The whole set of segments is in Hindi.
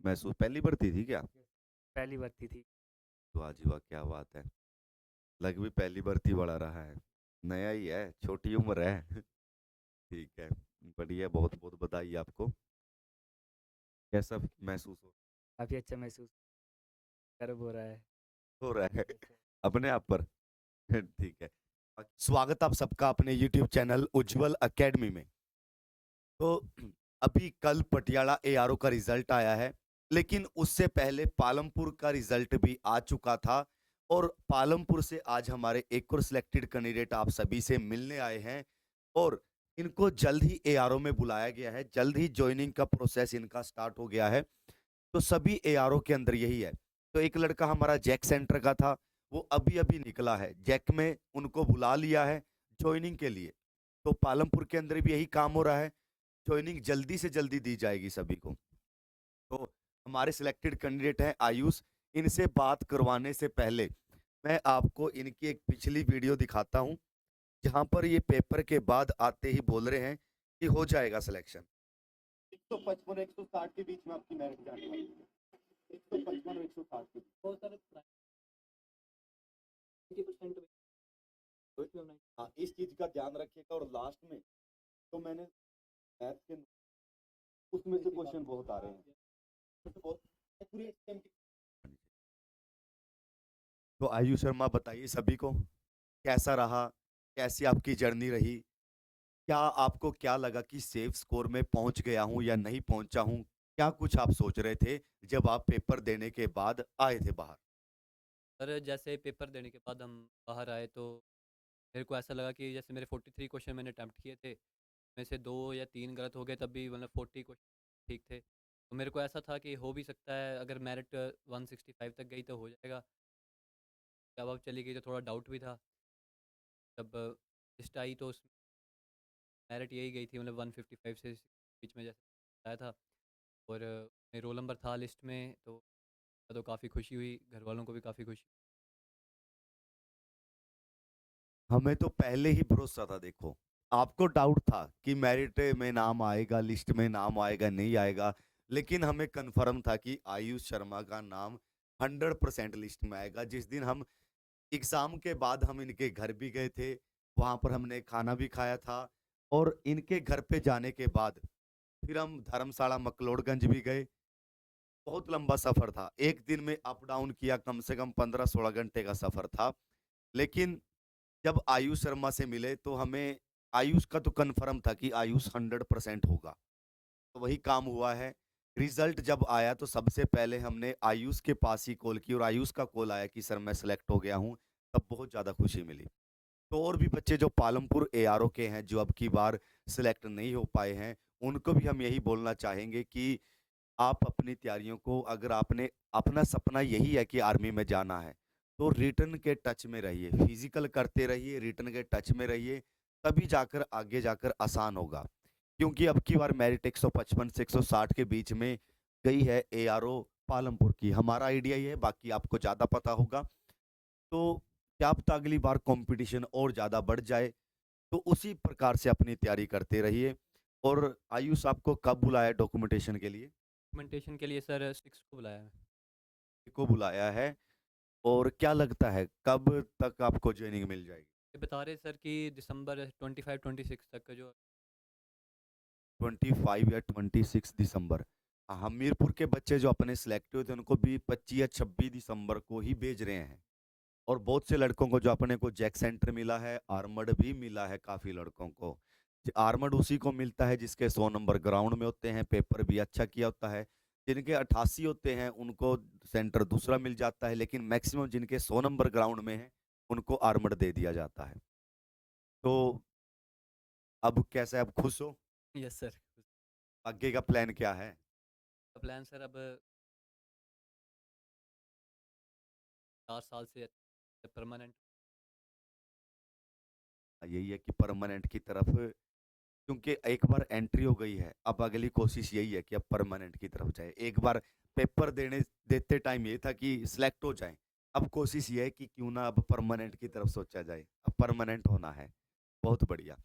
महसूस पहली भर्ती थी क्या? पहली भर्ती थी। वाह जी वाह, क्या बात है। लग भी पहली भर्ती बड़ा रहा है। नया ही है, छोटी उम्र है। ठीक है। बढ़िया, बहुत बहुत बधाई आपको। कैसा महसूस काफ़ी अच्छा महसूस गर्व हो रहा है। हो रहा है Yes, sir. अपने आप पर? ठीक है। स्वागत आप सबका अपने YouTube चैनल उज्जवल एकेडमी में। तो अभी कल पटियाला एआरओ का रिजल्ट आया है, लेकिन उससे पहले पालमपुर का रिजल्ट भी आ चुका था। और पालमपुर से आज हमारे एक और सिलेक्टेड कैंडिडेट आप सभी से मिलने आए हैं। और इनको जल्द ही एआरओ में बुलाया गया है, जल्द ही ज्वाइनिंग का प्रोसेस इनका स्टार्ट हो गया है। तो सभी एआरओ के अंदर यही है। तो एक लड़का हमारा जैक सेंटर का था, वो अभी अभी निकला है जैक में, उनको बुला लिया है ज्वाइनिंग के लिए। तो पालमपुर के अंदर भी यही काम हो रहा है, ज्वाइनिंग जल्दी से जल्दी दी जाएगी सभी को। तो हमारे सिलेक्टेड कैंडिडेट हैं आयुष। इनसे बात करवाने से पहले मैं आपको इनकी एक पिछली वीडियो दिखाता हूं, जहां पर ये पेपर के बाद आते ही बोल रहे हैं कि हो जाएगा सिलेक्शन। 155 160 के बीच में आपकी मेरिट जाने वाली है। 155 और 160 के बीच। बहुत सारे 90% हाँ, इस चीज का ध्यान रखिएगा। और लास्ट में तो मैंने मैथ के उसमें से क्वेश्चन बहुत आ रहे हैं, तो बहुत पूरी exam की। तो आयु शर्मा बताइए सभी को, कैसा रहा, कैसी आपकी जर्नी रही? क्या आपको क्या लगा कि सेफ स्कोर में पहुंच गया हूं या नहीं पहुंचा हूं? क्या कुछ आप सोच रहे थे जब आप पेपर देने के बाद आए थे बाहर? सर जैसे पेपर देने के बाद हम बाहर आए तो मेरे को ऐसा लगा कि जैसे मेरे 43 क्वेश्चन मैंने अटैम्प्ट किए थे, में से 2 या 3 गलत हो गए, तब भी मतलब 40 क्वेश्चन ठीक थे। तो मेरे को ऐसा था कि हो भी सकता है, अगर मेरिट 165 तक गई तो हो जाएगा। जब अब चली गई तो थोड़ा डाउट भी था। जब लिस्ट आई तो उसमें मेरिट यही गई थी, मतलब 155 से बीच में जैसे आया था। और मेरा रोल नंबर था लिस्ट में, तो काफ़ी खुशी हुई, घर वालों को भी काफ़ी खुशी। हमें तो पहले ही भरोसा था। देखो, आपको डाउट था कि मेरिट में नाम आएगा, लिस्ट में नाम आएगा नहीं आएगा, लेकिन हमें कंफर्म था कि आयुष शर्मा का नाम 100% लिस्ट में आएगा। जिस दिन हम एग्जाम के बाद हम इनके घर भी गए थे, वहां पर हमने खाना भी खाया था। और इनके घर पे जाने के बाद फिर हम धर्मशाला मकलोडगंज भी गए। बहुत लंबा सफर था, एक दिन में अप डाउन किया, कम से कम 15-16 घंटे का सफर था। लेकिन जब आयुष शर्मा से मिले तो हमें आयुष का तो कन्फर्म था कि आयुष 100% होगा। तो वही काम हुआ है। रिजल्ट जब आया तो सबसे पहले हमने आयुष के पास ही कॉल की, और आयुष का कॉल आया कि सर मैं सिलेक्ट हो गया हूँ। तब बहुत ज़्यादा खुशी मिली। तो और भी बच्चे जो पालमपुर एआरओ के हैं, जो अब की बार सिलेक्ट नहीं हो पाए हैं, उनको भी हम यही बोलना चाहेंगे कि आप अपनी तैयारियों को, अगर आपने अपना सपना यही है कि आर्मी में जाना है, तो रिटर्न के टच में रहिए, फिजिकल करते रहिए, रिटर्न के टच में रहिए। तभी जाकर आगे जाकर आसान होगा। क्योंकि अब की बार मेरिट 155 से 160 के बीच में गई है एआरओ पालमपुर की। हमारा आइडिया ये है, बाकी आपको ज़्यादा पता होगा। तो क्या पता अगली बार कंपटीशन और ज़्यादा बढ़ जाए। तो उसी प्रकार से अपनी तैयारी करते रहिए। और आयुष आपको कब बुलाया डॉक्यूमेंटेशन के लिए? डॉक्यूमेंटेशन के लिए सर 6 को बुलाया है। को बुलाया है। और क्या लगता है कब तक आपको ज्वाइनिंग मिल जाएगी? ये बता रहे सर कि दिसंबर 25-26 तक का जो 25 या 26 दिसंबर। हमीरपुर के बच्चे जो अपने सिलेक्ट हुए थे उनको भी 25 या 26 दिसंबर को ही भेज रहे हैं। और बहुत से लड़कों को जो अपने को जैक सेंटर मिला है, आर्मड भी मिला है काफी लड़कों को। आर्मड उसी को मिलता है जिसके 100 नंबर ग्राउंड में होते हैं, पेपर भी अच्छा किया होता है। जिनके 88 होते हैं उनको सेंटर दूसरा मिल जाता है, लेकिन मैक्सिमम जिनके 100 नंबर ग्राउंड में है उनको आर्मड दे दिया जाता है। तो अब कैसा है, अब खुश हो? Yes sir. आगे का प्लान क्या है? प्लान सर अब 4 साल से परमानेंट। यही है कि परमानेंट की तरफ, क्योंकि एक बार एंट्री हो गई है, अब अगली कोशिश यही है कि अब परमानेंट की तरफ जाए। एक बार पेपर देने देते टाइम ये था कि सिलेक्ट हो जाए, अब कोशिश ये है कि क्यों ना अब परमानेंट की तरफ सोचा जाए। अब परमानेंट होना है। बहुत बढ़िया।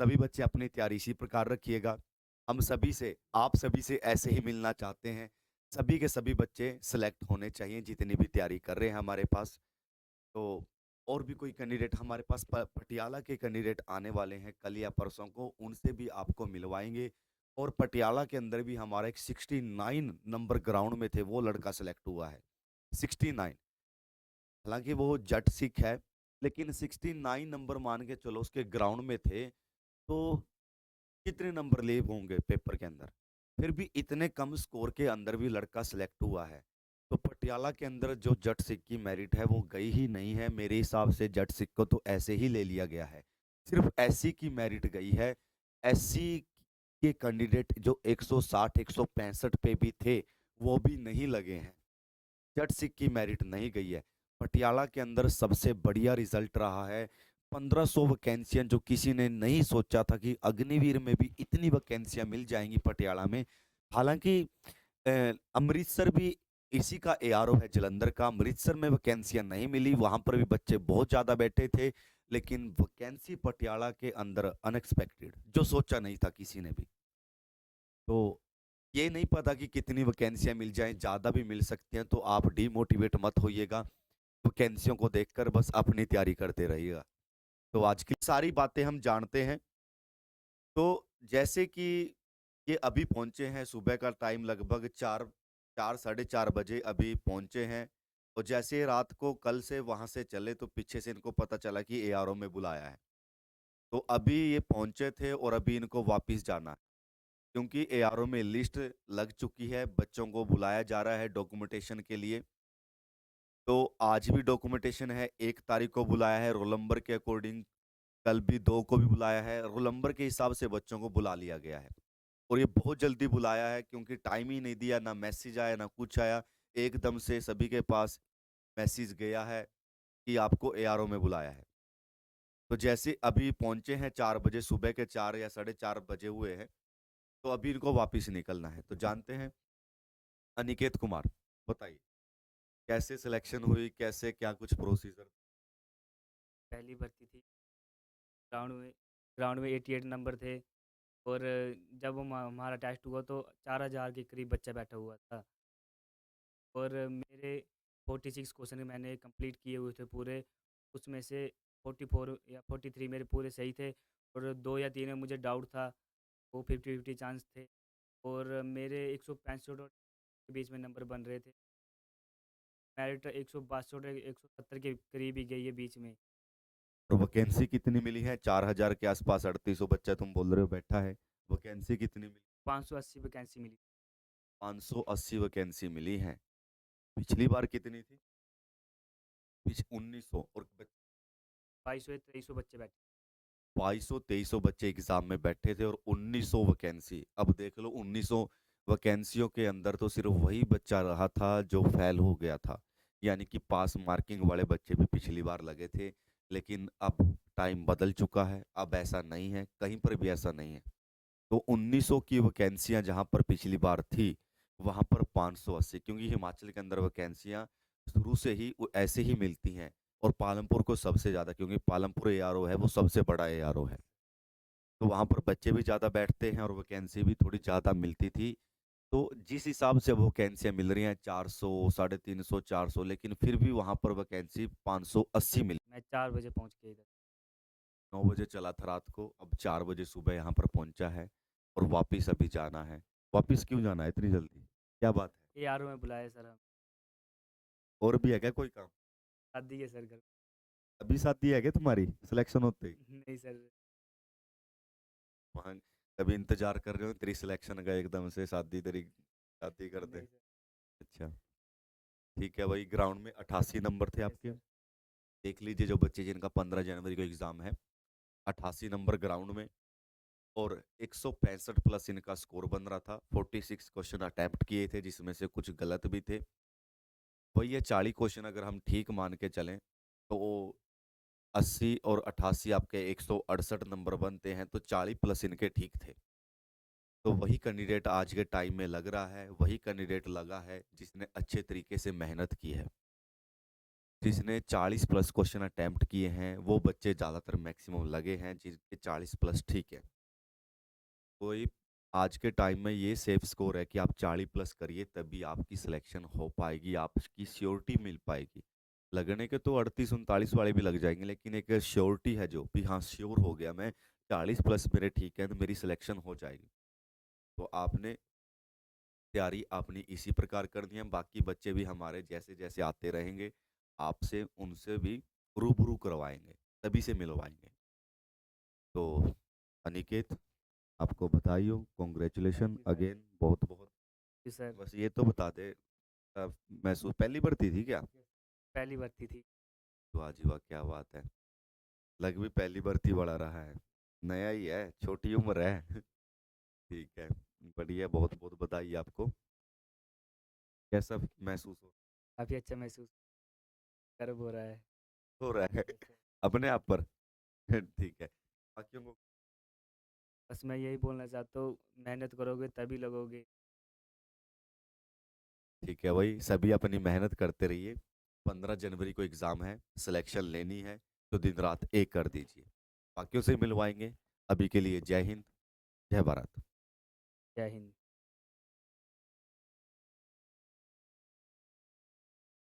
सभी बच्चे अपनी तैयारी इसी प्रकार रखिएगा। हम सभी से, आप सभी से ऐसे ही मिलना चाहते हैं। सभी के सभी बच्चे सेलेक्ट होने चाहिए जितनी भी तैयारी कर रहे हैं हमारे पास। तो और भी कोई कैंडिडेट हमारे पास पटियाला के कैंडिडेट आने वाले हैं कल या परसों को, उनसे भी आपको मिलवाएंगे। और पटियाला के अंदर भी हमारा एक 69 नंबर ग्राउंड में थे, वो लड़का सेलेक्ट हुआ है 69। हालांकि वो जट सिख है, लेकिन 69 नंबर मान के चलो उसके ग्राउंड में थे, तो कितने नंबर लिए होंगे पेपर के अंदर? फिर भी इतने कम स्कोर के अंदर भी लड़का सिलेक्ट हुआ है। तो पटियाला के अंदर जो जट सिख की मेरिट है वो गई ही नहीं है, मेरे हिसाब से जट सिख को तो ऐसे ही ले लिया गया है। सिर्फ एससी की मेरिट गई है। एससी के कैंडिडेट जो 160 165 पे भी थे वो भी नहीं लगे हैं। जट सिख की मेरिट नहीं गई है। पटियाला के अंदर सबसे बढ़िया रिजल्ट रहा है। 1500 वैकेंसियां, जो किसी ने नहीं सोचा था कि अग्निवीर में भी इतनी वैकेंसियां मिल जाएंगी पटियाला में। हालांकि अमृतसर भी इसी का एआरओ है, जलंधर का। अमृतसर में वैकेंसियां नहीं मिली, वहां पर भी बच्चे बहुत ज्यादा बैठे थे, लेकिन वैकेंसी पटियाला के अंदर अनएक्सपेक्टेड, जो सोचा नहीं था किसी ने भी। तो ये नहीं पता कि कितनी वैकेंसियां मिल जाएं, ज़्यादा भी मिल सकती हैं, तो आप डीमोटिवेट मत होइएगा। वैकेंसियों को देखकर बस अपनी तैयारी करते रहिएगा। तो आज की सारी बातें हम जानते हैं। तो जैसे कि ये अभी पहुंचे हैं, सुबह का टाइम लगभग 4 4 साढ़े 4 बजे अभी पहुंचे हैं। और जैसे रात को कल से वहां से चले तो पीछे से इनको पता चला कि एआरओ में बुलाया है। तो अभी ये पहुंचे थे और अभी इनको वापस जाना है, क्योंकि एआरओ में लिस्ट लग चुकी है, बच्चों को बुलाया जा रहा है डॉक्यूमेंटेशन के लिए। तो आज भी डॉक्यूमेंटेशन है, 1 तारीख को बुलाया है रोल नंबर के अकॉर्डिंग, कल भी 2 को भी बुलाया है, रोल नंबर के हिसाब से बच्चों को बुला लिया गया है। और ये बहुत जल्दी बुलाया है, क्योंकि टाइम ही नहीं दिया, ना मैसेज आया ना कुछ आया। एकदम से सभी के पास मैसेज गया है कि आपको एआरओ में बुलाया है। तो जैसे अभी पहुंचे हैं 4 बजे, सुबह के 4 या 4:30 बजे हुए हैं, तो अभी इनको वापिस निकलना है। तो जानते हैं अनिकेत कुमार, बताइए कैसे सिलेक्शन हुई, कैसे क्या कुछ प्रोसीजर? पहली भर्ती थी। ग्राउंड में ग्राउंड में 88 नंबर थे। और जब हमारा टेस्ट हुआ तो 4000 के करीब बच्चा बैठा हुआ था। और मेरे 46 क्वेश्चन मैंने कंप्लीट किए हुए थे पूरे। उसमें से 44 या 43 मेरे पूरे सही थे। और 2 या 3 में मुझे डाउट था, वो 50-50 चांस थे। और मेरे 165 और के बीच में नंबर बन रहे थे। मेरिट 162 और 170 के करीब ही गई है बीच में। और वैकेंसी कितनी मिली है? 4000 के आसपास 3800 बच्चा तुम बोल रहे हो बैठा है, वैकेंसी कितनी मिली? 580 वैकेंसी मिली। 580 वैकेंसी मिली है। पिछली बार कितनी थी? 1900। और 2200 या 2300 बच्चे बैठे। 2200 बच्चे एग्जाम में बैठे थे और 1900 वैकेंसी। अब देख लो, 1900 वैकेंसियों के अंदर तो सिर्फ वही बच्चा रहा था जो फेल हो गया था, यानी कि पास मार्किंग वाले बच्चे भी पिछली बार लगे थे। लेकिन अब टाइम बदल चुका है, अब ऐसा नहीं है, कहीं पर भी ऐसा नहीं है। तो 1900 की वैकेंसियां जहां पर पिछली बार थी, वहां पर 580, क्योंकि हिमाचल के अंदर वैकेंसियां शुरू से ही ऐसे ही मिलती हैं। और पालमपुर को सबसे ज़्यादा, क्योंकि पालमपुर एआरओ है वो सबसे बड़ा एआरओ है, तो वहाँ पर बच्चे भी ज़्यादा बैठते हैं और वैकेंसी भी थोड़ी ज़्यादा मिलती थी। तो जिस हिसाब से वो वैकेंसियाँ मिल रही हैं 400 350 400, लेकिन फिर भी वहाँ पर वैकेंसी 580 मिली। मैं 4 बजे पहुंच के इधर। 9 बजे चला था रात को, अब 4 बजे सुबह यहाँ पर पहुँचा है और वापिस अभी जाना है। वापिस क्यों जाना है इतनी जल्दी, क्या बात है? एआरओ में बुलाया सर हम। और भी है क्या कोई काम? शादी है सर घर। अभी शादी है क्या तुम्हारी सिलेक्शन होते ही? नहीं सर। वहाँ कभी इंतजार कर रहे हो तेरी सिलेक्शन का, एकदम से शादी तेरी शादी कर दे? नहीं सर। अच्छा, ठीक है भाई। ग्राउंड में 88 नंबर थे यस आपके। सर। देख लीजिए जो बच्चे जिनका 15 जनवरी को एग्जाम है, 88 नंबर ग्राउंड में। और 165 प्लस इनका स्कोर बन रहा था। 46 क्वेश्चन अटेम्प्ट किए थे, जिसमें से कुछ गलत भी थे। वही ये 40 क्वेश्चन अगर हम ठीक मान के चलें, तो वो 80 और 88 आपके 168 नंबर बनते हैं, तो 40 प्लस इनके ठीक थे। तो वही कैंडिडेट आज के टाइम में लग रहा है, वही कैंडिडेट लगा है जिसने अच्छे तरीके से मेहनत की है, जिसने 40 प्लस क्वेश्चन अटेम्प्ट किए हैं। वो बच्चे ज़्यादातर मैक्सिमम लगे हैं जिनके 40 प्लस ठीक है। कोई आज के टाइम में ये सेफ स्कोर है कि आप 40 प्लस करिए तभी आपकी सिलेक्शन हो पाएगी, आपकी श्योरिटी मिल पाएगी। लगने के तो 38-39 वाले भी लग जाएंगे, लेकिन एक श्योरिटी है जो भी, हाँ श्योर हो गया मैं 40 प्लस मेरे ठीक है तो मेरी सिलेक्शन हो जाएगी। तो आपने तैयारी अपनी इसी प्रकार करनी है। बाकी बच्चे भी हमारे जैसे जैसे आते रहेंगे, आपसे उनसे भी रूबरू करवाएंगे, तभी से मिलवाएंगे। तो अनिकेत, आपको बधाई हो, congratulation thank you sir. Again, बहुत बहुत। जी सर। बस ये तो बता दे, महसूस पहली भर्ती थी क्या? पहली भर्ती थी। वाह जी वाह, क्या बात है। लग भी पहली भर्ती वाला रहा है, नया ही है, छोटी उम्र है। ठीक है, बढ़िया, बहुत बहुत बधाई आपको। कैसा महसूस काफ़ी अच्छा महसूस गर्व हो रहा है। हो रहा है अपने आप पर? ठीक है, बाकियों को? बस मैं यही बोलना चाहता हूँ, मेहनत करोगे तभी लगोगे। ठीक है भाई, सभी अपनी मेहनत करते रहिए। 15 जनवरी को एग्ज़ाम है, सिलेक्शन लेनी है तो दिन रात एक कर दीजिए। बाकियों से मिलवाएंगे। अभी के लिए जय हिंद, जय भारत। जय हिंद।